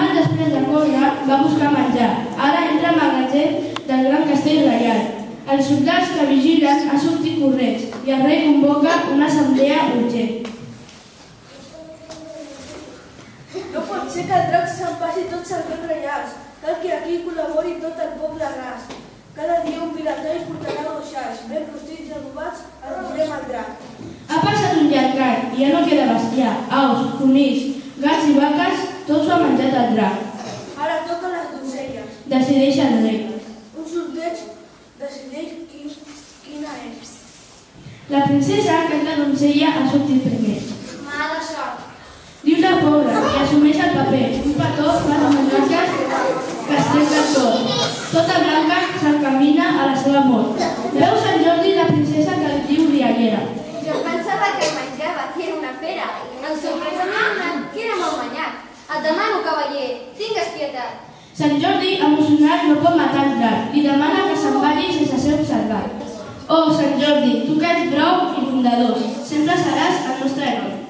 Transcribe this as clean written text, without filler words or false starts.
germà, després de córrer, va buscar menjar. Ara entra al magatzem del gran castell reial. Els soldats que vigilen han sortit corrents i el rei convoca una assemblea urgent. No pot ser que el drac s'empassi tots els béns reials. Cal que aquí col·labori tot el poble ras. Cada dia un piratell portarà moixars, ben rostits i adobats, el veurem al drac. Ha passat un llarg any i ja no queda bestiar. Aus, conills, gats i vaques, tot s'ho ha menjat el drac. Ara toca les donzelles. Decideix el rei. Un sorteig decideix quina és. La princesa, que és la donzella, ha sortit primer. Mala sort. Diu la pobra i assumeix el paper. Un petó fa les monarques que es trenca el cor. Tota blanca s'encamina a la seva mort. Veu Sant Jordi la princesa que el diu riallera. Jo pensava que el menjava, que era una fera. En sorpresa m'ha donat que era molt manyat. Et demano, cavaller, tingues pietat. Sant Jordi, emocionat, no pot matar el drac. Li demana que se'n vagi sense ser observat. Oh, Sant Jordi, tu que ets brau i bondadós, sempre seràs el nostre heroi.